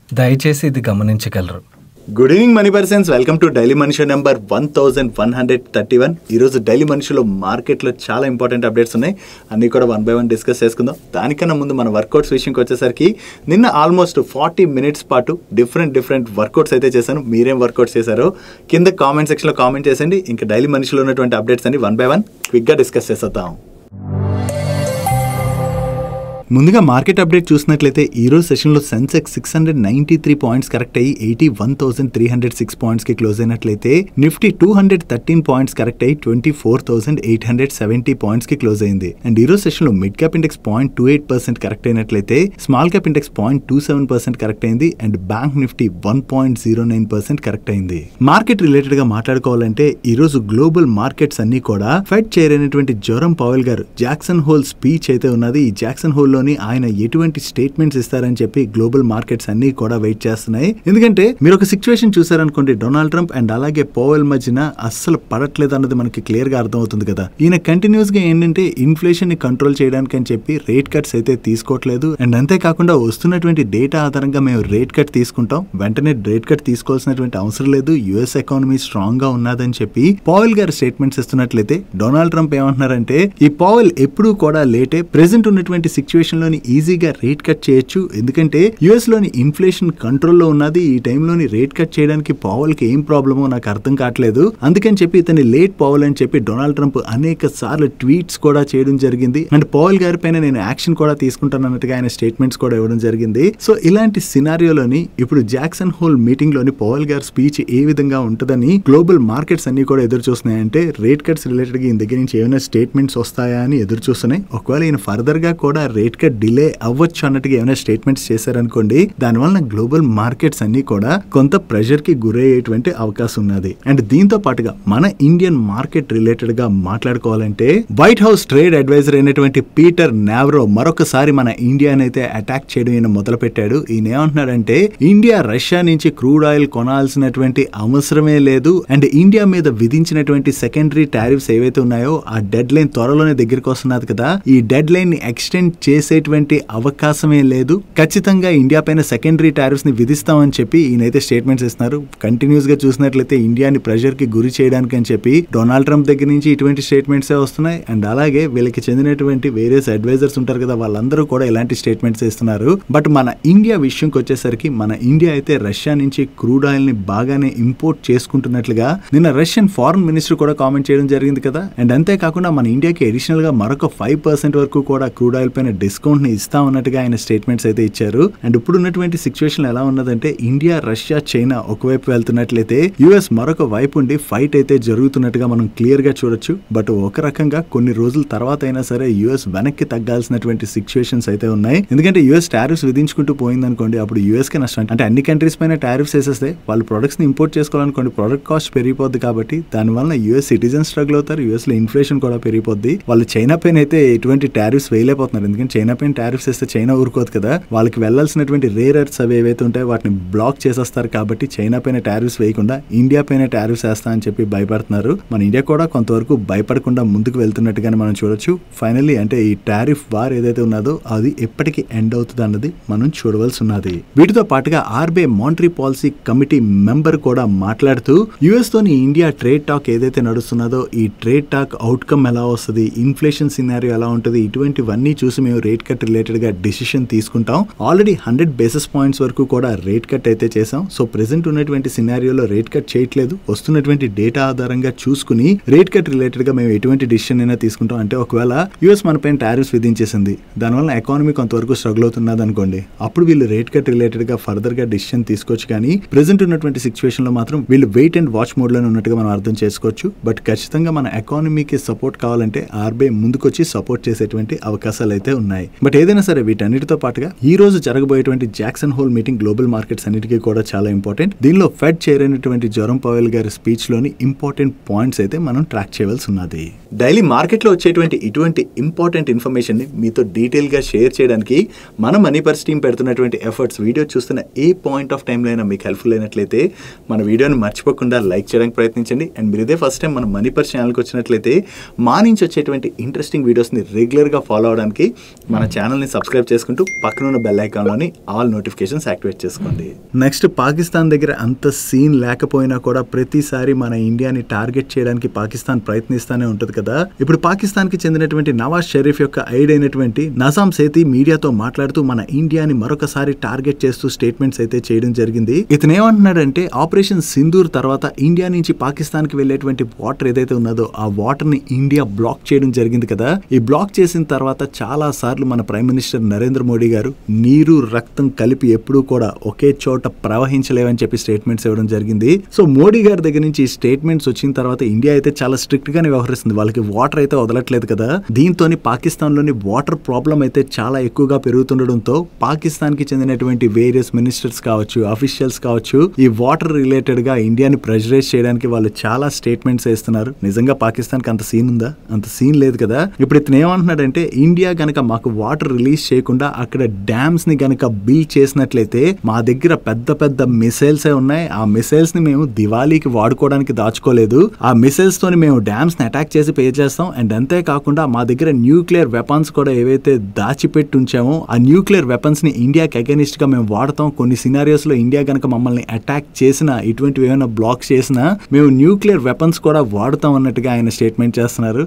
దయచేసి ఇది గమనించగలరు. Good evening money persons, welcome to daily money show number 1131. ఈరోజు డైలీ మనీ షోలో మార్కెట్లో చాలా ఇంపార్టెంట్ అప్డేట్స్ ఉన్నాయి, అన్నీ కూడా 1 by 1 డిస్కస్ చేసుకుందాం. దానికన్నా ముందు మన వర్కౌట్స్ విషయంకి వచ్చేసరికి నిన్న ఆల్మోస్ట్ 40 minutes పాటు డిఫరెంట్ వర్కౌట్స్ అయితే చేశాను. మీరేం వర్కౌట్స్ చేశారో కింద కామెంట్ సెక్షన్లో కామెంట్ చేసేయండి. ఇంకా డైలీ మనీ షోలో ఉన్నటువంటి అప్డేట్స్ అన్ని 1 by 1 క్విక్గా డిస్కస్ చేసేద్దాం. ముందుగా మార్కెట్ అప్డేట్ చూసినట్లయితే ఈరోజు సెషన్లో సెన్సెక్స్ 693 పాయింట్స్ కరెక్ట్ అయ్యి 81,306 పాయింట్స్కి క్లోజ్ అయినట్లయితే నిఫ్టీ 213 పాయింట్స్ కరెక్ట్ అయ్యి 24,870 పాయింట్స్కి క్లోజ్ అయింది. అండ్ ఈరోజు సెషన్లో మిడ్ క్యాప్ ఇండెక్స్ 0.28% కరెక్ట్ అయినట్లయితే స్మాల్ క్యాప్ ఇండెక్స్ 0.27% కరెక్ట్ అయింది. అండ్ బ్యాంక్ నిఫ్టీ 1.09% కరెక్ట్ అయింది. మార్కెట్ రిలేటెడ్ గా మాట్లాడుకోవాలంటే ఈరోజు గ్లోబల్ మార్కెట్స్ అన్ని కూడా ఫెడ్ చైర్ అయినటువంటి జెరోమ్ పవెల్ గారు జాక్సన్ హోల్ స్పీచ్ అయితే ఉన్నది. ఈ జాక్సన్ హోల్ ఆయన ఎటువంటి స్టేట్మెంట్స్ ఇస్తారని చెప్పి గ్లోబల్ మార్కెట్స్ అన్ని కూడా వెయిట్ చేస్తున్నాయి. ఎందుకంటే మీరు ఒక సిచ్యువేషన్ చూసారనుకోండి, డొనాల్డ్ ట్రంప్ అండ్ అలాగే పవెల్ మధ్యన అస్సలు పడట్లేదు అన్నది మనకి క్లియర్ గా అర్థమవుతుంది కదా. ఈయన కంటిన్యూస్ గా ఏంటంటే ఇన్ఫ్లేషన్ ని కంట్రోల్ చేయడానికి అని చెప్పి రేట్ కట్స్ అయితే తీసుకోవట్లేదు. అండ్ అంతేకాకుండా వస్తున్నటువంటి డేటా ఆధారంగా మేము రేట్ కట్ తీసుకుంటాం, వెంటనే రేట్ కట్ తీసుకోవాల్సినటువంటి అవసరం లేదు, యుఎస్ ఎకానమీ స్ట్రాంగ్ గా ఉన్నదని చెప్పి పవెల్ గారు స్టేట్మెంట్స్ ఇస్తున్నట్లయితే డొనాల్డ్ ట్రంప్ ఏమంటున్నారంటే ఈ పవెల్ ఎప్పుడూ కూడా లేటే, ప్రెసెంట్ ఉన్నటువంటి సిచ్యువేషన్ లోని ఈజీగా రేట్ కట్ చేయొచ్చు, ఎందుకంటే యుఎస్ లోని ఇన్ఫ్లేషన్ కంట్రోల్లో ఉన్నది. ఈ టైంలోని రేట్ కట్ చేయడానికి పవెల్ కి ఏం ప్రాబ్లమో నాకు అర్థం కావట్లేదు, అందుకని చెప్పి ఇతని లేట్ పవెల్ అని చెప్పి డొనాల్డ్ ట్రంప్ అనేక సార్లు ట్వీట్స్ కూడా చేయడం జరిగింది. అండ్ పవెల్ గారి పైన నేను యాక్షన్ కూడా తీసుకుంటాను అన్నట్టుగా ఆయన స్టేట్మెంట్స్ కూడా ఇవ్వడం జరిగింది. సో ఇలాంటి సినారియోలోని ఇప్పుడు జాక్సన్ హోల్ మీటింగ్ లోని పవెల్ గారి స్పీచ్ ఏ విధంగా ఉంటుందని గ్లోబల్ మార్కెట్స్ అన్ని కూడా ఎదురు చూస్తున్నాయి. అంటే రేట్ కట్స్ రిలేటెడ్ గా ఈయన దగ్గర నుంచి ఏమైనా స్టేట్మెంట్స్ వస్తాయా అని ఎదురు చూస్తున్నాయి. ఒకవేళ ఈయన ఫర్దర్ గా కూడా రేట్ డిలే అవ్వచ్చు అన్నట్టుగా ఏమైనా స్టేట్మెంట్స్ చేశారనుకోండి, దానివల్ల గ్లోబల్ మార్కెట్స్ అన్ని కూడా కొంత ప్రెషర్ కి గురయ్యేటువంటి అవకాశం ఉన్నది. అండ్ దీంతో పాటుగా మన ఇండియన్ మార్కెట్ రిలేటెడ్ గా మాట్లాడుకోవాలంటే వైట్ హౌస్ ట్రేడ్ అడ్వైజర్ అయినటువంటి పీటర్ నావ్రో మరొకసారి మన ఇండియానైతే అటాక్ చేయడం ఈయన మొదలు పెట్టాడు. ఈయన ఏమంటున్నాడంటే ఇండియా రష్యా నుంచి క్రూడ్ ఆయిల్ కొనాల్సినటువంటి అవసరమే లేదు, అండ్ ఇండియా మీద విధించినటువంటి సెకండరీ టారిఫ్స్ ఏవైతే ఉన్నాయో ఆ డెడ్ లైన్ త్వరలోనే దగ్గరికి వస్తున్నది కదా, ఈ డెడ్ లైన్ ని ఎక్స్టెండ్ చేసేటువంటి అవకాశమే లేదు, ఖచ్చితంగా ఇండియా పైన సెకండరీ టారిఫ్స్ ని విధిస్తామని చెప్పి ఈయనైతే స్టేట్మెంట్స్ ఇస్తున్నారు. కంటిన్యూస్ గా చూసినట్లయితే ఇండియాని ప్రెషర్ కి గురి చేయడానికి అని చెప్పి డొనాల్డ్ ట్రంప్ దగ్గర నుంచి ఇటువంటి స్టేట్మెంట్స్ వస్తున్నాయి. అండ్ అలాగే వీళ్ళకి చెందినటువంటి వేరియస్ అడ్వైజర్స్ ఉంటారు కదా, వాళ్ళందరూ కూడా ఇలాంటి స్టేట్మెంట్స్ ఇస్తున్నారు. బట్ మన ఇండియా విషయంకి వచ్చేసరికి మన ఇండియా అయితే రష్యా నుంచి క్రూడ్ ఆయిల్ ని బాగానే ఇంపోర్ట్ చేసుకుంటున్నట్లుగా నిన్న రష్యన్ ఫారెన్ మినిస్టర్ కూడా కామెంట్ చేయడం జరిగింది కదా. అండ్ అంతేకాకుండా మన ఇండియాకి అడిషనల్ గా మరొక 5% వరకు కూడా క్రూడ్ ఆయిల్ పైన డిస్కౌంట్ ని ఇస్తామన్నట్టుగా ఆయన స్టేట్మెంట్స్ అయితే ఇచ్చారు. అండ్ ఇప్పుడు ఉన్నటువంటి సిచ్యువేషన్ ఎలా ఉన్నదంటే ఇండియా, రష్యా, చైనా ఒకవైపు వెళ్తున్నట్లయితే యుఎస్ మరొక వైపు ఉండి ఫైట్ అయితే జరుగుతున్నట్టుగా మనం క్లియర్ గా చూడొచ్చు. బట్ ఒక రకంగా కొన్ని రోజుల తర్వాత అయినా సరే యుఎస్ వెనక్కి తగ్గాల్సినటువంటి సిచ్యువేషన్స్ అయితే ఉన్నాయి. ఎందుకంటే యుఎస్ టారిఫ్స్ విధించుకుంటూ పోయిందనుకోండి, అప్పుడు యుఎస్ కి నష్టం. అంటే అన్ని కంట్రీస్ పైన టారిఫ్స్ వేసేస్తే వాళ్ళు ప్రొడక్ట్స్ ని ఇంపోర్ట్ చేసుకోవాలనుకోండి, ప్రొడక్ట్ కాస్ట్ పెరిగిపోద్ది. కాబట్టి దానివల్ల యుఎస్ సిటిజన్స్ స్ట్రగుల్ అవుతారు, యుఎస్ లో ఇన్ఫ్లేషన్ కూడా పెరిగిపోద్ది. వాళ్ళు చైనా పైన అయితే ఎటువంటి టారిఫ్స్ వేయలేకపోతున్నారు, ఎందుకంటే చైనా పైన టారిఫ్స్ వేస్తే చైనా ఊరుకోదు కదా, వాళ్ళకి వెళ్లాల్సినటువంటి రేర్ ఎర్త్స్ అవి ఏవైతే ఉంటాయో వాటిని బ్లాక్ చేసేస్తారు. కాబట్టి చైనా పైన టారిఫ్స్ వేయకుండా ఇండియా పైన టారిఫ్స్ వేస్తా అని చెప్పి భయపడుతున్నారు. మన ఇండియా కూడా కొంతవరకు భయపడకుండా ముందుకు వెళ్తున్నట్టుగానే మనం చూడొచ్చు. ఫైనల్లీ అంటే ఈ టారిఫ్ వార్ ఏదైతే ఉన్నదో అది ఎప్పటికీ ఎండ్ అవుతుంది అన్నది మనం చూడవలసి ఉన్నది. వీటితో పాటుగా RBI monetary policy committee member కూడా మాట్లాడుతూ యుఎస్ తోని ఇండియా ట్రేడ్ టాక్ ఏదైతే నడుస్తున్నదో ఈ ట్రేడ్ టాక్ అవుట్కమ్ ఎలా వస్తుంది, ఇన్ఫ్లేషన్ సినారియో ఎలా ఉంటుంది, ఇటువంటివన్నీ చూసి మేము రేట్ కట్ రిలేటెడ్ గా డిసిషన్ తీసుకుంటాం. ఆల్రెడీ 100 basis points వరకు కూడా రేట్ కట్ అయితే చేసాం. సో ప్రెసెంట్ ఉన్నటువంటి సినారియోలో రేట్ కట్ చేయట్లేదు, వస్తున్నటువంటి డేటా ఆధారంగా చూసుకుని రేట్ కట్ రిలేటెడ్ గా మేము ఎటువంటి డిసిషన్ అయినా తీసుకుంటాం. అంటే ఒకవేళ యుఎస్ మన పైన టారిఫ్స్ విధించేసింది, దానివల్ల ఎకానమీ కొంతవరకు స్ట్రగుల్ అవుతున్నది అనుకోండి, అప్పుడు వీళ్ళు రేట్ కట్ రిలేటెడ్ గా ఫర్దర్ గా డిసిషన్ తీసుకోవచ్చు. కానీ ప్రెసెంట్ ఉన్నటువంటి సిచ్యువేషన్ లో మాత్రం వీళ్ళు వెయిట్ అండ్ వాచ్ మోడ్ లోనే ఉన్నట్టుగా మనం అర్థం చేసుకోవచ్చు. బట్ ఖచ్చితంగా మన ఎకానమీకి సపోర్ట్ కావాలంటే ఆర్బీఐ ముందుకొచ్చి సపోర్ట్ చేసేటువంటి అవకాశాలు అయితే ఉన్నాయి. బట్ ఏదైనా సరే వీటన్నిటితో పాటుగా ఈ రోజు జరగబోయేటువంటి Jackson Hole meeting global markets అన్నిటికీ కూడా చాలా ఇంపార్టెంట్. దీనిలో ఫెడ్ చైర్ అయినటువంటి జెరోమ్ పవెల్ గారి స్పీచ్ లోని ఇంపార్టెంట్ పాయింట్స్ అయితే మనం ట్రాక్ చేయవలసి ఉన్నది. డైలీ మార్కెట్ లో వచ్చేటువంటి ఇటువంటి ఇంపార్టెంట్ ఇన్ఫర్మేషన్ ని మీతో డీటెయిల్ గా షేర్ చేయడానికి మన మనీ పర్స్ టీం పెడుతున్నటువంటి ఎఫర్ట్స్ వీడియో చూస్తున్న ఏ పాయింట్ ఆఫ్ టైంలో అయినా మీకు హెల్ప్ఫుల్ అయినట్లయితే మన వీడియోని మర్చిపోకుండా లైక్ చేయడానికి ప్రయత్నించండి. అండ్ మీరు ఇదే ఫస్ట్ టైం మన మనీ పర్స్ ఛానల్కి వచ్చినట్లయితే మా నుంచి వచ్చేటువంటి ఇంట్రెస్టింగ్ వీడియోస్ని రెగ్యులర్గా ఫాలో అవడానికి మన ఛానల్ని సబ్స్క్రైబ్ చేసుకుంటూ పక్కన ఉన్న బెల్ ఐకాన్లోని ఆల్ నోటిఫికేషన్స్ యాక్టివేట్ చేసుకోండి. నెక్స్ట్ పాకిస్తాన్ దగ్గర అంత సీన్ లేకపోయినా కూడా ప్రతిసారి మన ఇండియాని టార్గెట్ చేయడానికి పాకిస్తాన్ ప్రయత్నిస్తానే ఉంటది కదా. ఇప్పుడు పాకిస్తాన్ కి చెందినటువంటి నవాజ్ షరీఫ్ యొక్క ఐడ్ అయినటువంటి నజాం సేతి మీడియాతో మాట్లాడుతూ మన ఇండియాని మరొకసారి టార్గెట్ చేస్తూ స్టేట్మెంట్స్ అయితే చేయడం జరిగింది. ఇతను ఏమంటున్నాడంటే ఆపరేషన్ సింధూర్ తర్వాత ఇండియా నుంచి పాకిస్తాన్ కి వెళ్లేటువంటి వాటర్ ఏదైతే ఉన్నదో ఆ వాటర్ ని ఇండియా బ్లాక్ చేయడం జరిగింది కదా. ఈ బ్లాక్ చేసిన తర్వాత చాలా సార్లు మన ప్రైమ్ మినిస్టర్ నరేంద్ర మోడీ గారు నీరు రక్తం కలిపి ఎప్పుడూ కూడా ఒకే చోట ప్రవహించలేవని చెప్పి స్టేట్మెంట్స్ ఇవ్వడం జరిగింది. సో మోడీ గారి దగ్గర నుంచి ఈ స్టేట్మెంట్స్ వచ్చిన తర్వాత ఇండియా అయితే చాలా స్ట్రిక్ట్ గానే వ్యవహరిస్తుంది. వాళ్ళకి వాటర్ అయితే వదలట్లేదు కదా. దీంతో పాకిస్తాన్ లోని వాటర్ ప్రాబ్లం అయితే చాలా ఎక్కువగా పెరుగుతుండడంతో పాకిస్తాన్ కి చెందినటువంటి వేరియస్ మినిస్టర్స్ కావచ్చు, అఫీషియల్స్ కావచ్చు, ఈ వాటర్ రిలేటెడ్ గా ఇండియాని ప్రెషరైజ్ చేయడానికి వాళ్ళు చాలా స్టేట్మెంట్స్ వేస్తున్నారు. నిజంగా పాకిస్తాన్ కి అంత సీన్ ఉందా? అంత సీన్ లేదు కదా. ఇప్పుడు ఇతను ఏమంటున్నాడంటే ఇండియా గనక మాకు వాటర్ రిలీజ్ చేయకుండా అక్కడ డ్యామ్స్ ని గనక బిల్డ్ చేసినట్లయితే మా దగ్గర పెద్ద పెద్ద మిసైల్స్ ఉన్నాయి. ఆ మిసైల్స్ ని మేము దివాళీకి వాడుకోవడానికి దాచుకోలేదు. ఆ మిసైల్స్ తోని మేము డ్యామ్స్ ని అటాక్ చేసి పే చేస్తాం. అండ్ అంతేకాకుండా మా దగ్గర న్యూక్లియర్ వెపన్స్ కూడా ఏవైతే దాచిపెట్టి ఉంచామో ఆ న్యూక్లియర్ వెపన్స్ ని ఇండియాకి అగెనిస్ట్ గా మేము వాడతాం. కొన్ని సినారియోస్ లో ఇండియా గనక మమ్మల్ని అటాక్ చేసినా, ఇటువంటివి ఏమైనా బ్లాక్ చేసినా మేము న్యూక్లియర్ వెపన్స్ కూడా వాడతాం అన్నట్టుగా ఆయన స్టేట్మెంట్ చేస్తున్నారు.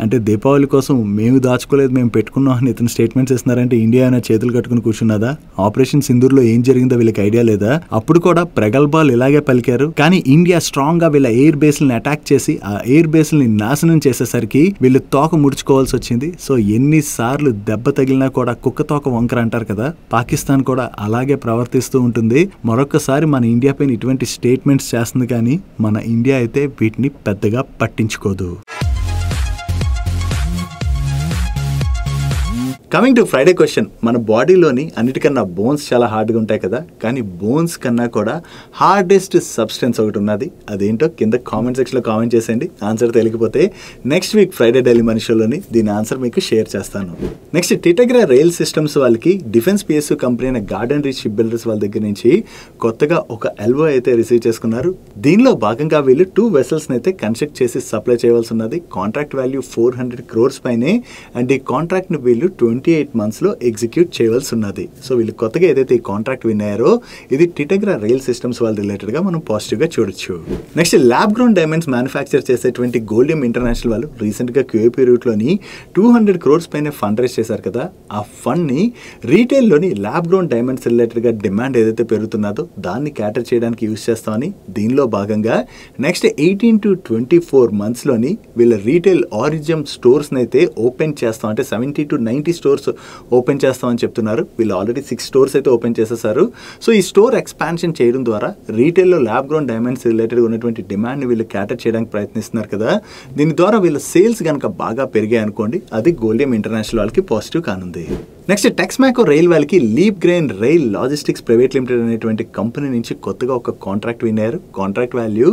అంటే దీపావళి కోసం మేము దాచుకోలేదు, మేము పెట్టుకున్నాం అని ఇతను స్టేట్మెంట్స్ ఇస్తున్నారంటే ఇండియా అయినా చేతులు కట్టుకుని కూర్చున్నదా? ఆపరేషన్ సింధూర్ లో ఏం జరిగిందో వీళ్ళకి ఐడియా లేదా? అప్పుడు కూడా ప్రగల్భాలు ఇలాగే పలికారు. కానీ ఇండియా స్ట్రాంగ్ గా వీళ్ళ ఎయిర్ బేస్లని అటాక్ చేసి ఆ ఎయిర్ బేస్లని నాశనం చేసేసరికి వీళ్ళు తోక ముడుచుకోవాల్సి వచ్చింది. సో ఎన్నిసార్లు దెబ్బ తగిలినా కూడా కుక్క తోక వంకర అంటారు కదా. పాకిస్తాన్ కూడా అలాగే ప్రవర్తిస్తూ ఉంటుంది. మరొకసారి మన ఇండియా పైన ఇటువంటి స్టేట్మెంట్స్ చేస్తుంది కానీ మన ఇండియా అయితే వీటిని పెద్దగా పట్టించుకోదు. కమింగ్ టు ఫ్రైడే క్వశ్చన్, మన బాడీలోని అన్నిటికన్నా బోన్స్ చాలా హార్డ్గా ఉంటాయి కదా, కానీ బోన్స్ కన్నా కూడా హార్డెస్ట్ సబ్స్టెన్స్ ఒకటి ఉన్నది. అదేంటో కింద కామెంట్ సెక్షన్లో కామెంట్ చేసేయండి. ఆన్సర్ తెలియకపోతే next week Friday daily money షోలోని దీని ఆన్సర్ మీకు షేర్ చేస్తాను. నెక్స్ట్ టిటగ్రా రైల్ సిస్టమ్స్ వాళ్ళకి డిఫెన్స్ పిఎస్యూ కంపెనీ అయిన గార్డెన్ రీచ్ షిప్ బిల్డర్స్ వాళ్ళ దగ్గర నుంచి కొత్తగా ఒక ఎల్ఓ అయితే రిసీవ్ చేసుకున్నారు. దీనిలో భాగంగా వీళ్ళు 2 వెసల్స్ అయితే కన్స్ట్రక్ట్ చేసి సప్లై చేయవలసి ఉన్నది. కాంట్రాక్ట్ వాల్యూ 400 crores పైనే. అండ్ ఈ కాంట్రాక్ట్ ని వీళ్ళు 28 months లో ఎగ్జిక్యూట్ చేయవలసి ఉన్నది. సో వీళ్ళు కొత్తగా ఏదైతే ఈ కాంట్రాక్ట్ విన్నారో ఇది టిటగ్రా రైల్ సిస్టమ్స్ వాళ్ళ రిలేటెడ్ గా మనం పాజిటివ్ గా చూడొచ్చు. Next lab ground diamonds manufacture చేసేటువంటి గోల్డియం ఇంటర్నేషనల్ వాళ్ళు రీసెంట్ గా QAP రూట్ లోని 200 crores పైన ఫండ్ రైజ్ చేశారు కదా. ఆ ఫండ్ ని రీటైల్ లోని ల్యాబ్ గ్రౌండ్ డైమండ్స్ రిలేటెడ్ గా డిమాండ్ ఏదైతే పెరుగుతున్నదో దాన్ని క్యాటర్ చేయడానికి యూజ్ చేస్తామని దీనిలో భాగంగా నెక్స్ట్ 18 to 24 months లోని వీళ్ళ రీటైల్ ఆరిజిన్ స్టోర్స్ అయితే ఓపెన్ చేస్తాం. అంటే 70 to 90 స్టోర్స్ ఓపెన్ చేస్తామని చెప్తున్నారు. వీళ్ళు ఆల్రెడీ 6 స్టోర్స్ అయితే ఓపెన్ చేసేసారు. సో ఈ స్టోర్ ఎక్స్పాన్షన్ చేయడం ద్వారా రీటైల్లో ల్యాబ్ గ్రౌండ్ డైమండ్స్ రిలేటెడ్ ఉన్నటువంటి డిమాండ్ని వీళ్ళు క్యాటర్ చేయడానికి ప్రయత్నిస్తున్నారు కదా. దీని ద్వారా వీళ్ళ సేల్స్ కనుక బాగా పెరిగాయి అనుకోండి, అది గోల్డియం ఇంటర్నేషనల్ వాళ్ళకి పాజిటివ్ కానుంది. నెక్స్ట్ టెక్స్మాకో రైల్ వాళ్ళకి leap grain rail logistics private limited అనేటువంటి కంపెనీ నుంచి కొత్తగా ఒక కాంట్రాక్ట్ విన్నారు. కాంట్రాక్ట్ వాల్యూ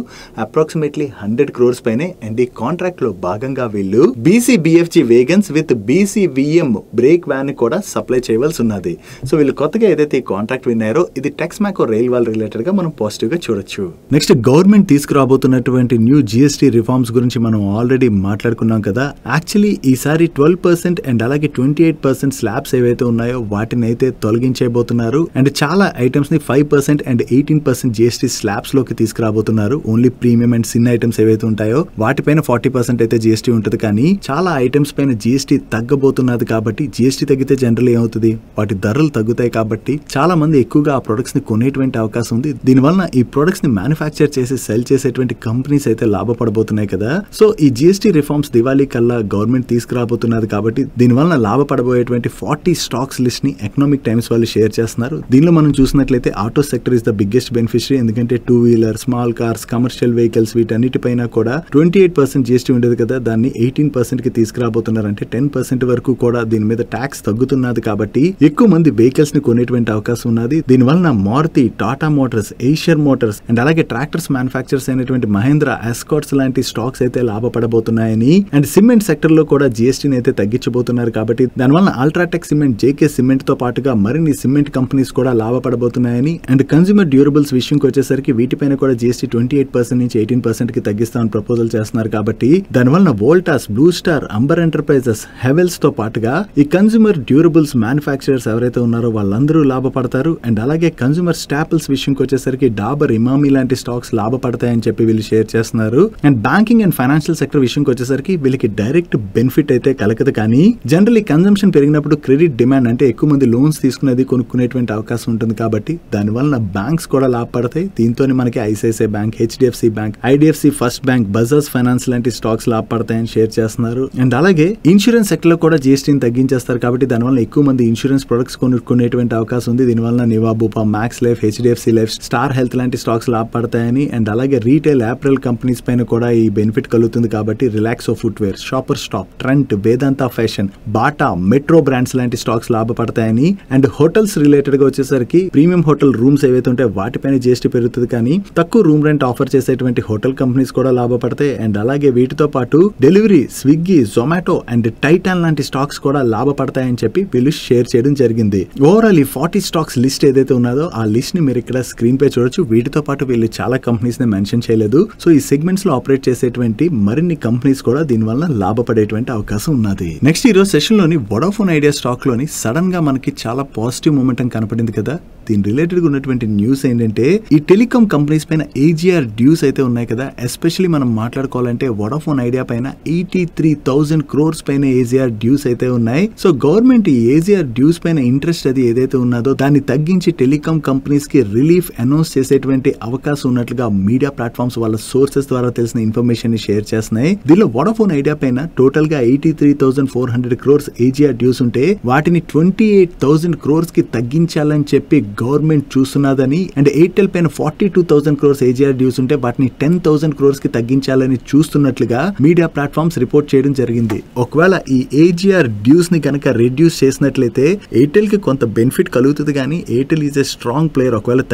అప్రాక్సిమేట్లీ 100 crores పైనే. అండ్ ఈ కాంట్రాక్ట్ లో భాగంగా వీళ్ళు BCBFG wagons with BCVM break van కూడా సప్లై చేయవలసి ఉన్నది. సో వీళ్ళు కొత్తగా ఏదైతే ఈ కాంట్రాక్ట్ విన్నారో ఇది టెక్స్మాకో రైల్ వాళ్ళ రిలేటెడ్ గా మనం పాజిటివ్ గా చూడొచ్చు. నెక్స్ట్ గవర్నమెంట్ తీసుకురాబోతున్నటువంటి న్యూ GST రిఫార్మ్స్ గురించి మనం ఆల్రెడీ మాట్లాడుకున్నాం కదా. యాక్చువల్లీ ఈసారి 12% అండ్ అలాగే 28% స్లాబ్స్ ఏవైతే ఉన్నాయో వాటిని అయితే తొలగించబోతున్నారు. అండ్ చాలా ఐటమ్స్ ని 5% అండ్ 18% GST స్లాబ్స్ లోకి తీసుకురాబోతున్నారు. Only premium and sin items ఏవైతే ఉంటాయో వాటిపైన 40% అయితే GST ఉంటుంది. కానీ చాలా ఐటమ్స్ పైన GST తగ్గబోతున్నది కాబట్టి GST తగ్గితే జనరల్ ఏమవుతుంది, వాటి ధరలు తగ్గుతాయి. కాబట్టి చాలా మంది ఎక్కువగా ఆ ప్రొడక్ట్స్ ని కొనేటువంటి అవకాశం ఉంది. దీనివల్ల ఈ ప్రొడక్ట్స్ ని మ్యానుఫ్యాక్చర్ చేసి సెల్ చేసేటువంటి కంపెనీస్ అయితే లాభపడబోతున్నాయి కదా. సో ఈ GST రిఫార్మ్స్ దివాళీ కల్లా గవర్నమెంట్ తీసుకురాబోతున్నది కాబట్టి దీనివల్ల లాభపడబోయేటువంటి 40 స్టాక్స్ లిస్ట్ ని ఎకనామిక్ టైమ్స్ వాళ్ళు షేర్ చేస్తున్నారు. దీనిలో మనం చూసినట్లయితే auto sector is the biggest beneficiary. ఎందుకంటే 2-wheeler, small cars, commercial vehicles వీటన్నిటిపైన కూడా 28% GST ఉండేది కదా, దాన్ని 18% కి తీసుకురాబోతున్నారు. అంటే 10% వరకు కూడా దీని మీద ట్యాక్స్ తగ్గుతున్నది కాబట్టి ఎక్కువ మంది వెహికల్స్ ని కొనేటువంటి అవకాశం ఉన్నది. దీనివల్ల Maruti, Tata motors, Eicher motors and అలాగే ట్రాక్టర్స్ మ్యానుఫ్యాక్చర్స్ అయినటువంటి మహేంద్ర, ఎస్కాట్స్ లాంటి స్టాక్స్ అయితే లాభపడబోతున్నాయని. అండ్ సిమెంట్ సెక్టర్ లో కూడా GST ని అయితే తగ్గించబోతున్నారు. కాబట్టి దానివల్ల UltraTech cement cement, JK cement తో పాటుగా మరిన్ని సిమెంట్ కంపెనీస్ కూడా లాభపడబోతున్నాయని అండ్ కన్స్యూమర్ డ్యూరబుల్స్ విషయంకి వచ్చేసరికి వీటిపైన కూడా జీఎస్టీ 28% నుంచి 18% కి తగ్గిస్తామని ప్రపోజల్ చేస్తున్నారు. కాబట్టి దానివల్ల వోల్టాస్, బ్లూ స్టార్, అంబర్ ఎంటర్ప్రైజెస్, హెవెల్స్ తో పాటుగా ఈ కన్స్యూమర్ డ్యూరబుల్స్ మ్యానుఫ్యాక్చరర్స్ ఎవరైతే ఉన్నారో వాళ్ళందరూ లాభపడతారు. అండ్ అలాగే కన్స్యూమర్ స్టాపిల్స్ విషయంకి వచ్చేసరికి డాబర్, ఇమామి లాంటి స్టాక్స్ లాభపడతాయని చెప్పి వీళ్ళు షేర్ చేస్తున్నారు. And banking and financial sector విషయంకి వచ్చేసరికి వీళ్ళకి డైరెక్ట్ బెనిఫిట్ అయితే కలగదు. కానీ జనరల్లీ కన్జంప్షన్ పెరిగినప్పుడు క్రెడిట్ డిమాండ్ అంటే ఎక్కువ మంది లోన్స్ తీసుకునేది కొనుక్కునేటువంటి అవకాశం ఉంటుంది. కాబట్టి దానివల్ల బ్యాంక్స్ కూడా లాభపడతాయి. దీంతోనే మనకి ICICI bank, HDFC bank, IDFC first bank, Bajaj finance లాంటి స్టాక్స్ లాభపడతాయని షేర్ చేస్తున్నారు. అండ్ అలాగే ఇన్సూరెన్స్ సెక్టర్ లో కూడా జీఎస్టీని తగ్గించేస్తారు. కాబట్టి దానివల్ల ఎక్కువ మంది ఇన్సూరెన్స్ ప్రొడక్ట్స్ కొనుక్కునేటువంటి అవకాశం ఉంది. దీనివల్ల Niva Bupa, Max Life, HDFC Life, Star Health లాంటి స్టాక్స్ లాభపడతాయని అండ్ అలాగే రీటైల్ యాప్రెల్ కంపెనీస్ పైన కూడా ఈ బెనిఫిట్ కలుగుతుంది. కాబట్టి Relaxo footwear, shopper stop, Trent, Vedanta fashion, Bata, Metro Brands లాంటి స్టాక్స్ లాభపడతాయని అండ్ హోటల్స్ రిలేటెడ్ గా వచ్చేసరికి ప్రీమియం హోటల్ రూమ్స్ ఏవైతే ఉంటాయో వాటిపైన జీఎస్టీ పెరుగుతుంది. కానీ తక్కువ రూమ్ రెంట్ ఆఫర్ చేసేటువంటి హోటల్ కంపెనీస్ కూడా లాభపడతాయి. అండ్ అలాగే వీటితో పాటు delivery, Swiggy, Zomato and Titan లాంటి స్టాక్స్ కూడా లాభపడతాయని చెప్పి వీళ్ళు షేర్ చేయడం జరిగింది. ఓవరాల్ ఈ 40 స్టాక్స్ లిస్ట్ ఏదైతే ఉన్నదో ఆ లిస్ట్ ని మీరు ఇక్కడ స్క్రీన్ పై చూడొచ్చు. వీటితో పాటు వీళ్ళు చాలా కంపెనీస్ ని మెన్షన్ చేయలేదు. సో ఈ సెగ్మెంట్స్ లో ఆపరేట్ చేసేటువంటి మరిన్ని కంపెనీస్ కూడా దీనివల్ల లాభపడేటువంటి అవకాశం ఉన్నది. నెక్స్ట్ ఈ రోజు సెషన్ లోని వోడాఫోన్ ఐడియా స్టాక్ లోని సడన్ గా మనకి చాలా పాజిటివ్ మూమెంటం కనపడింది కదా. దీని రిలేటెడ్ గా ఉన్నటువంటి న్యూస్ ఏంటంటే ఈ టెలికాం కంపెనీస్ పైన ఏజీఆర్ డ్యూస్ అయితే ఉన్నాయి కదా. ఎస్పెషల్లీ మనం మాట్లాడుకోవాలంటే వోడాఫోన్ ఐడియా పైన 83,000 crores పైన ఏజీఆర్ డ్యూస్ అయితే ఉన్నాయి. సో గవర్నమెంట్ ఈ ఏజీఆర్ డ్యూస్ పైన ఇంట్రెస్ట్ అది ఏదైతే ఉన్నదో దాన్ని తగ్గించి టెలికాం కంపెనీస్ కి రిలీఫ్ అనౌన్స్ చేసేటువంటి అవకాశం ఉన్నట్లుగా మీడియా ప్లాట్ఫామ్స్ వాళ్ళ సోర్సెస్ ద్వారా తెలిసిన ఇన్ఫర్మేషన్ ని షేర్ చేస్తున్నాయి. దీనిలో వోడాఫోన్ ఐడియా పైన టోటల్ గా 83,400 crores ఏజీఆర్ డ్యూస్ ఉంటే వాటిని 28,000 crores కి తగ్గించాలని చెప్పి గవర్నమెంట్ చూస్తున్నదని అండ్ ఎయిర్టెల్ పైన 42,000 crores ఏజీఆర్ డ్యూస్ ఉంటే వాటిని 10,000 crores కి తగ్గించాలని చూస్తున్నట్లుగా మీడియా ప్లాట్ఫామ్స్ రిపోర్ట్ చేయడం జరిగింది. ఒకవేళ ఈ ఏజీఆర్ డ్యూస్ ని కనుక రెడ్యూస్ చేసినట్లయితే ఎయిర్టెల్ కి కొంత బెనిఫిట్ కలుగుతుంది. కానీ Airtel is a strong player. ఒకవేళ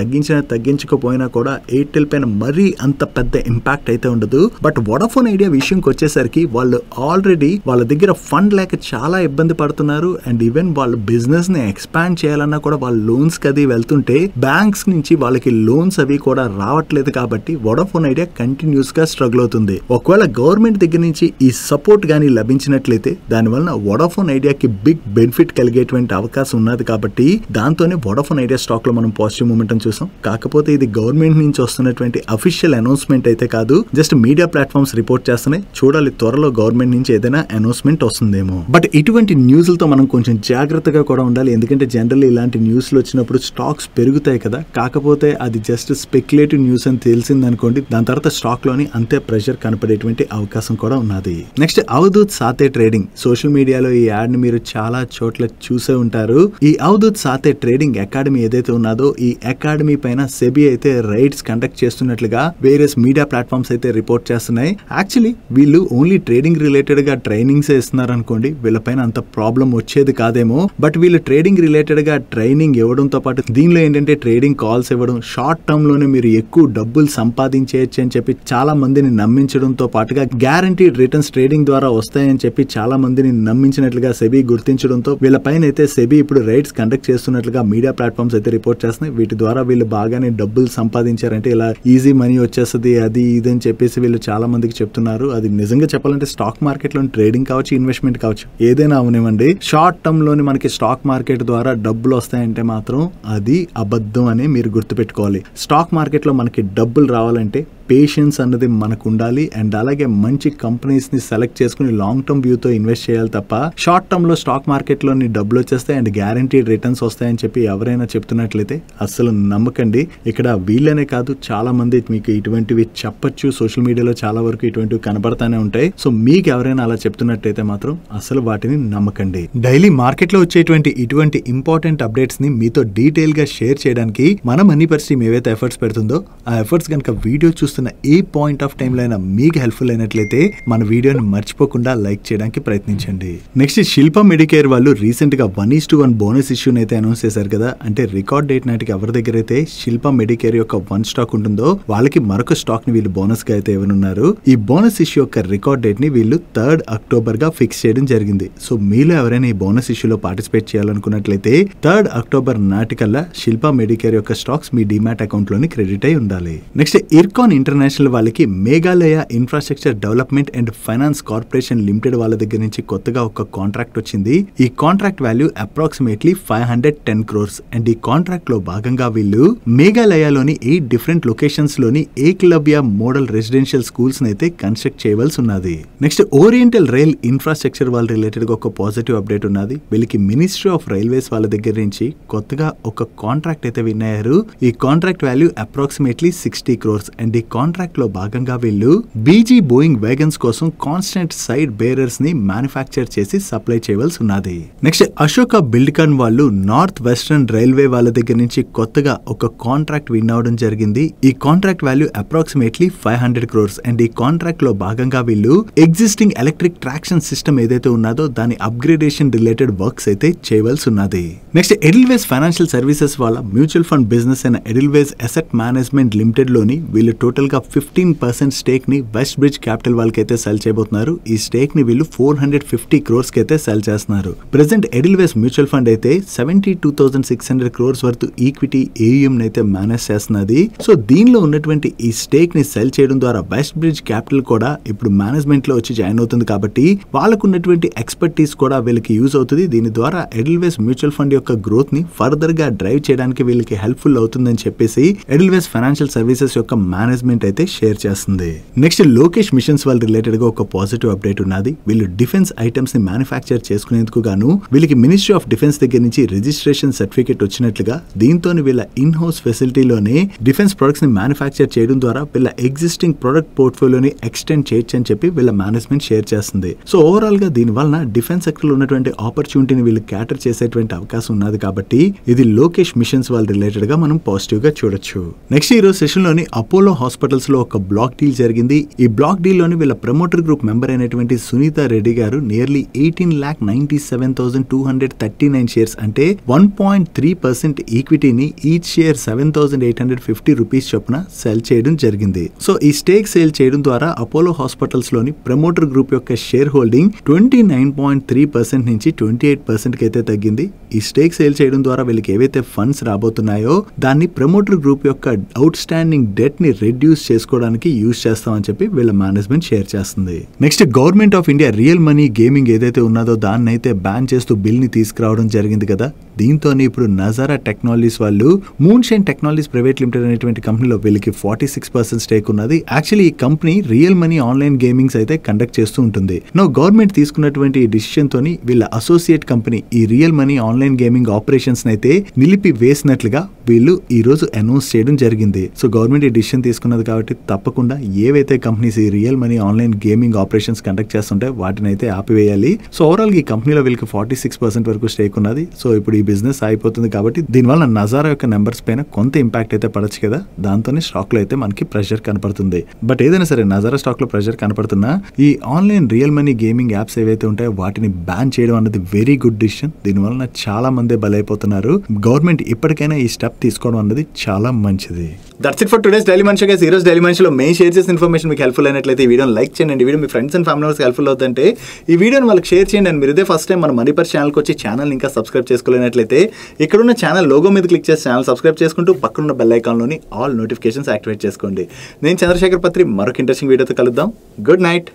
తగ్గించకపోయినా కూడా ఎయిర్టెల్ పైన మరీ అంత పెద్ద ఇంపాక్ట్ అయితే ఉండదు. బట్ వోడాఫోన్ ఐడియా విషయంకి వచ్చేసరికి వాళ్ళు ఆల్రెడీ వాళ్ళ దగ్గర ఫండ్ లేక చాలా ఇబ్బంది పడుతున్నారు. అండ్ ఈవెన్ వాళ్ళ బిజినెస్ ని ఎక్స్పాండ్ చేయాలన్నా కూడా వాళ్ళ లోన్స్ కది వెళ్తుంటే బ్యాంక్స్ నుంచి వాళ్ళకి లోన్స్ అవి కూడా రావట్లేదు. కాబట్టి వోడాఫోన్ ఐడియా కంటిన్యూస్ గా స్ట్రగుల్ అవుతుంది. ఒకవేళ గవర్నమెంట్ దగ్గర నుంచి ఈ సపోర్ట్ గానీ లభించినట్లయితే దానివల్ల వోడాఫోన్ ఐడియాకి బిగ్ బెనిఫిట్ కలిగేటువంటి అవకాశం ఉన్నది. కాబట్టి దాంతోనే వోడాఫోన్ ఐడియా స్టాక్ లో మనం పాజిటివ్ మూమెంటం చూసాం. కాకపోతే ఇది గవర్నమెంట్ నుంచి వస్తున్నటువంటి అఫీషియల్ అనౌన్స్మెంట్ అయితే కాదు, జస్ట్ మీడియా ప్లాట్ఫామ్స్ రిపోర్ట్ చేస్తున్నాయి. చూడాలి త్వరలో గవర్నమెంట్ నుంచి ఏదైనా అనౌన్స్మెంట్ వస్తుందేమో. బట్ ఇటువంటి న్యూస్లతో మనం కొంచెం జాగ్రత్తగా కూడా ఉండాలి. ఎందుకంటే జనరల్లీ ఇలాంటి న్యూస్లు వచ్చినప్పుడు స్టాక్స్ పెరుగుతాయి కదా. కాకపోతే అది జస్ట్ స్పెక్యులేటివ్ న్యూస్ అని తెలిసిందనుకోండి, దాని తర్వాత స్టాక్ లోని అంతే ప్రెషర్ కనపడేటువంటి అవకాశం కూడా ఉన్నది. Next Avadhut Sathe trading. Social మీడియాలో ఈ యాడ్ ని మీరు చాలా చోట్ల చూసే ఉంటారు. ఈ అవధూత్ సాతే ట్రేడింగ్ అకాడమీ ఏదైతే ఉన్నదో ఈ అకాడమీ పైన సెబీ అయితే రైడ్స్ కండక్ట్ చేస్తున్నట్లుగా వేరియస్ మీడియా ప్లాట్ఫామ్స్ అయితే రిపోర్ట్ చేస్తున్నాయి. యాక్చువల్లీ వీళ్ళు ఓన్లీ ట్రేడింగ్ రిలేటెడ్ గా ట్రైనింగ్స్ ఇస్తున్నారు అనుకోండి, వీళ్ళపైన అంత ప్రాబ్లం వచ్చేది కాదేమో. బట్ వీళ్ళు ట్రేడింగ్ రిలేటెడ్ గా ట్రైనింగ్ ఇవ్వడంతో పాటు దీనిలో ఏంటంటే ట్రేడింగ్ కాల్స్ ఇవ్వడం, షార్ట్ టర్మ్ లోనే మీరు ఎక్కువ డబ్బులు సంపాదించేయచ్చు అని చెప్పి చాలా మందిని నమ్మించడంతో పాటుగా గ్యారంటీడ్ రిటర్న్స్ ట్రేడింగ్ ద్వారా వస్తాయని చెప్పి చాలా మందిని నమ్మించినట్లుగా సెబీ గుర్తించడంతో వీళ్ళపైన అయితే సెబీ ఇప్పుడు రైడ్స్ కండక్ట్ చేస్తున్నట్లుగా మీడియా ప్లాట్ఫామ్స్ అయితే రిపోర్ట్ చేస్తున్నాయి. వీటి ద్వారా వీళ్ళు బాగానే డబ్బులు సంపాదించారంటే ఇలా ఈజీ మనీ వచ్చేస్తుంది అది ఇది అని చెప్పేసి వీళ్ళు చాలా మందికి చెప్తున్నారు. అది నిజంగా చెప్పాలంటే స్టాక్ మార్కెట్ లో ట్రేడింగ్ కావచ్చు, ఇన్వెస్ట్మెంట్ కావచ్చు, ఏదైనా అవనివ్వండి, షార్ట్ టర్మ్ లోని మనకి స్టాక్ మార్కెట్ ద్వారా డబ్బులు వస్తాయంటే మాత్రం అది అబద్ధం అని మీరు గుర్తుపెట్టుకోవాలి. స్టాక్ మార్కెట్ లో మనకి డబ్బులు రావాలంటే పేషెన్స్ అన్నది మనకు ఉండాలి. అండ్ అలాగే మంచి కంపెనీస్ ని సెలెక్ట్ చేసుకుని లాంగ్ టర్మ్ వ్యూతో ఇన్వెస్ట్ చేయాలి తప్ప షార్ట్ టర్మ్ లో స్టాక్ మార్కెట్ లో డబ్బులు వచ్చేస్తాయి అండ్ గ్యారంటీడ్ రిటర్న్స్ వస్తాయని చెప్పి ఎవరైనా చెప్తున్నట్లయితే అస్సలు నమ్మకండి. ఇక్కడ వీళ్ళనే కాదు చాలా మంది మీకు ఇటువంటివి చెప్పొచ్చు. సోషల్ మీడియాలో చాలా వరకు ఇటువంటివి కనబడతానే ఉంటాయి. సో మీకు ఎవరైనా అలా చెప్తున్నట్లయితే మాత్రం అసలు వాటిని నమ్మకండి. డైలీ మార్కెట్ లో వచ్చేటువంటి ఇటువంటి ఇంపార్టెంట్ అప్డేట్స్ ని మీతో డీటెయిల్ గా షేర్ చేయడానికి మన మనీ పర్స్ టీమ్ ఏవైతే ఎఫర్ట్స్ పెడుతుందో ఆ ఎఫర్ట్స్ కనుక వీడియో చూస్తూ చూస్తున్న ఏ పాయింట్ ఆఫ్ టైంలో అయినా మీకు హెల్ప్ఫుల్ అయినట్లయితే మన వీడియోని మర్చిపోకుండా లైక్ చేయడానికి ప్రయత్నించండి. నెక్స్ట్ శిల్ప మెడికేర్ వాళ్ళు రీసెంట్ గా 1:1 బోనస్ ఇష్యూని అయితే అనౌన్స్ చేశారు కదా. అంటే రికార్డ్ డేట్ నాటికి ఎవరి దగ్గర అయితే శిల్ప మెడికేర్ యొక్క 1 స్టాక్ ఉంటుందో వాళ్ళకి మరొక స్టాక్ ని వీళ్ళు బోనస్ గా అయితే ఇవ్వనున్నారు. ఈ బోనస్ ఇష్యూ యొక్క రికార్డ్ డేట్ ని వీళ్ళు 3rd అక్టోబర్ గా ఫిక్స్ చేయడం జరిగింది. సో మీలో ఎవరైనా ఈ బోనస్ ఇష్యూలో పార్టిసిపేట్ చేయాలనుకున్నట్లయితే 3rd అక్టోబర్ నాటికల్లా శిల్ప మెడికేర్ యొక్క స్టాక్స్ మీ డిమాట్ అకౌంట్ లోని క్రెడిట్ అయి ఉండాలి. నెక్స్ట్ ఇర్కాన్ ఇంటర్నేషనల్ వాళ్ళకి Meghalaya infrastructure development and finance corporation limited వాళ్ళ దగ్గర నుంచి కొత్తగా ఒక కాంట్రాక్ట్ వచ్చింది. ఈ contract value approximately 510 crores and ఈ కాంట్రాక్ట్ లో భాగంగా వీళ్ళు మేఘాలయలోని 8 డిఫరెంట్ లొకేషన్స్ లోని ఏకలవ్య మోడల్ రెసిడెన్షియల్ స్కూల్స్ అయితే కన్స్ట్రక్ట్ చేయవలసి ఉన్నది. నెక్స్ట్ ఓరియంటల్ రైల్ ఇన్ఫ్రాస్ట్రక్చర్ వాళ్ళ రిలేటెడ్ గా ఒక పాజిటివ్ అప్డేట్ ఉన్నది. వీళ్ళకి మినిస్ట్రీ ఆఫ్ రైల్వేస్ వాళ్ళ దగ్గర నుంచి కొత్తగా ఒక కాంట్రాక్ట్ అయితే విన్ అయ్యారు. ఈ contract value approximately 60 crores and ఈ కాంట్రాక్ట్ లో భాగంగా వీళ్ళు బీజీ బోయింగ్ వ్యాగన్స్ కోసం కాన్స్టెంట్ సైడ్ బేరర్స్ ని మ్యానుఫ్యాక్చర్ చేసి సప్లై చేయవలసి ఉన్నది. నెక్స్ట్ అశోక బిల్డ్కాన్ వాళ్ళు నార్త్ వెస్టర్న్ రైల్వే వాళ్ళ దగ్గర నుంచి కొత్తగా ఒక కాంట్రాక్ట్ విన్ అవడం జరిగింది. ఈ contract value approximately 500 crores and ఈ కాంట్రాక్ట్ లో భాగంగా వీళ్ళు ఎగ్జిస్టింగ్ ఎలక్ట్రిక్ ట్రాక్షన్ సిస్టమ్ ఏదైతే ఉన్నదో దాని అప్గ్రేడేషన్ రిలేటెడ్ వర్క్స్ అయితే చేయవలసి ఉన్నది. నెక్స్ట్ ఎడిల్వేస్ ఫైనాన్షియల్ సర్వీసెస్ వాళ్ళ మ్యూచువల్ ఫండ్ బిజినెస్ అయిన ఎడిల్వేస్ అసెట్ మేనేజ్మెంట్ లిమిటెడ్ లోని వీళ్ళు టోటల్ గా 15% స్టేక్ ని వెస్ట్ బ్రిడ్జ్ క్యాపిటల్ వాళ్ళకి అయితే సెల్ చేయబోతున్నారు. ఈ స్టేక్ ని వీళ్ళు 450 crores కి అయితే సెల్ చేస్తున్నారు. ప్రెసెంట్ ఎడిల్వేస్ మ్యూచువల్ ఫండ్ అయితే 72,600 crores వరకు ఈక్విటీ ఏయుఎం అయితే మేనేజ్ చేస్తున్నది. సో దీనిలో ఉన్నటువంటి ఈ స్టేక్ ని సెల్ చేయడం ద్వారా వెస్ట్ బ్రిడ్జ్ క్యాపిటల్ కూడా ఇప్పుడు మేనేజ్మెంట్ లో వచ్చి జాయిన్ అవుతుంది కాబట్టి వాళ్ళకు ఉన్నటువంటి ఎక్స్పర్టీస్ కూడా వీళ్ళకి యూజ్ అవుతుంది. దీని ద్వారా ఎడిల్వేస్ మ్యూచువల్ ఫండ్ యొక్క గ్రోత్ ని ఫర్దర్ గా డ్రైవ్ చేయడానికి వీళ్ళకి హెల్ప్ఫుల్ అవుతుందని చెప్పేసి ఎడిల్వేస్ ఫైనాన్షియల్ సర్వీసెస్ యొక్క మేనేజ్మెంట్ అయితే షేర్ చేస్తుంది. నెక్స్ట్ లోకేష్ మిషన్స్ వాళ్ళ రిలేటెడ్ గా ఒక పాజిటివ్ అప్డేట్ ఉన్నది. వీళ్ళు డిఫెన్స్ ఐటమ్స్ ని మ్యానుఫ్యాక్చర్ చేసుకునేందుకు గాను వీళ్ళకి మినిస్ట్రీ ఆఫ్ డిఫెన్స్ దగ్గర నుంచి రిజిస్ట్రేషన్ సర్టిఫికేట్ వచ్చినట్లుగా దీంతో వీళ్ళ ఇన్ హౌస్ ఫెసిలిటీలోనే డిఫెన్స్ ప్రొడక్ట్స్ ని మ్యానుఫ్యాక్చర్ చేయడం ద్వారా వీళ్ళ ఎగ్జిస్టింగ్ ప్రొడక్ట్ పోర్ట్ఫోలియోని ఎక్స్టెండ్ చేయొచ్చు అని చెప్పి వీళ్ళ మేనేజ్మెంట్ షేర్ చేస్తుంది. సో ఓవరాల్ గా దీని వలన డిఫెన్స్ సెక్టర్ లో ఉన్నటువంటి ఆపర్చునిటీని వీళ్ళు క్యాటర్ చేసేటువంటి అవకాశం ఉన్నది కాబట్టి ఇది లోకేష్ మిషన్స్ వాళ్ళ రిలేటెడ్ గా మనం పాజిటివ్ గా చూడొచ్చు. నెక్స్ట్ ఈ రోజు సెషన్ లోని అపోలో హాస్పిటల్స్ లో ఒక బ్లాక్ డీల్ జరిగింది. ఈ బ్లాక్ డీల్ లోని వీళ్ళ ప్రమోటర్ గ్రూప్ మెంబర్ అయినటువంటి సునీత రెడ్డి గారు నియర్లీ 18,97,239 షేర్స్ అంటే 1.3% ఈక్విటీని ఈచ్ షేర్ 7,850 రూపీస్ చొప్పున సెల్ చేయడం జరిగింది. సో ఈ స్టేక్ సేల్ చేయడం ద్వారా అపోలో హాస్పిటల్స్ లోని ప్రమోటర్ గ్రూప్ యొక్క షేర్ హోల్డింగ్ 29.3% నుంచి 28% కి అయితే తగ్గింది. ఈ స్టేక్ సేల్ చేయడం ద్వారా వీళ్ళకి ఏవైతే ఫండ్స్ రాబోతున్నాయో దాన్ని ప్రమోటర్ గ్రూప్ యొక్క అవుట్ స్టాండింగ్ డెట్ ని రెడ్యూస్ చేసుకోవడానికి యూజ్ చేస్తామని చెప్పి వీళ్ళ మేనేజ్మెంట్ షేర్ చేస్తుంది. Next government of India real money gaming ఏదైతే ఉన్నదో దాన్ని అయితే బ్యాన్ చేస్తూ బిల్ ని తీసుకురావడం జరిగింది కదా. దీంతో ఇప్పుడు నజారా టెక్నాలజీస్ వాళ్ళు moon shine technologies private limited అనేటువంటి కంపెనీలో వీళ్ళకి 46% స్టేక్ ఉన్నది. యాక్చువల్లీ ఈ company real money online gamings అయితే కండక్ట్ చేస్తూ ఉంటుంది. నో గవర్నమెంట్ తీసుకున్నటువంటి ఈ డిసిషన్ తోని వీళ్ళ అసోసియేట్ కంపెనీ ఈ real money online gaming operations అయితే నిలిపి వేసినట్లుగా వీళ్ళు ఈ రోజు అనౌన్స్ చేయడం జరిగింది. సో గవర్నమెంట్ ఈ డిసిషన్ తీసుకున్నది కాబట్టి తప్పకుండా ఏవైతే కంపెనీస్ ఈ real money online gaming operations conduct చేస్తుంటే వాటిని అయితే ఆపివేయాలి. సో ఓవరాల్ ఈ కంపెనీలో వీళ్ళకి 46% వరకు స్టేక్ ఉన్నది. సో ఇప్పుడు ఈ బిజినెస్ అయిపోతుంది కాబట్టి దీనివల్ల నజారా యొక్క నెంబర్స్ పైన కొంత ఇంపాక్ట్ అయితే పడచ్చు కదా. దాంతోనే స్టాక్ లో అయితే మనకి ప్రెషర్ కనపడుతుంది. బట్ ఏదైనా సరే నజారా స్టాక్ లో ప్రెషర్ కనపడుతున్నా ఈ online real money gaming apps ఏవైతే ఉంటాయో వాటిని బ్యాన్ చేయడం అనేది వెరీ గుడ్ డిసిషన్. దీనివల్ల చాలా మంది బలైపోతున్నారు. గవర్నమెంట్ ఇప్పటికైనా ఈ స్టెప్ తీసుకోవడం అనేది చాలా మంచిది. That's it for today's daily మనిషి గైస్. ఈ రోజు డైలీ మనిషిలో మేము షేర్ చేసిన ఇన్ఫర్మేషన్ మీకు హెల్ప్ఫుల్ అయినట్లయితే ఈ వీడియోని లైక్ చేయండి. Video me friends and family members helpful అవుతుంటే ఈ వీడియోని వాళ్ళకి షేర్ చేయండి. అండ్ మీరు ఇదే ఫస్ట్ టైం మన మనీపర్ ఛానల్కి వచ్చి ఛానల్ ఇంకా సబ్స్క్రైబ్ చేసుకోలేనట్లయితే ఇక్కడున్న ఛానల్ లోగో మీద క్లిక్ చేసి ఛానల్ సబ్స్క్రైబ్ చేసుకుంటూ పక్కనున్న బెల్ ఐకాన్లోని ఆల్ నోటిఫికేషన్స్ యాక్టివేట్ చేసుకోండి. నేను చంద్రశేఖర్ పత్రి మరొక ఇంట్రెస్టింగ్ వీడియోతో కలుద్దాం. Good night.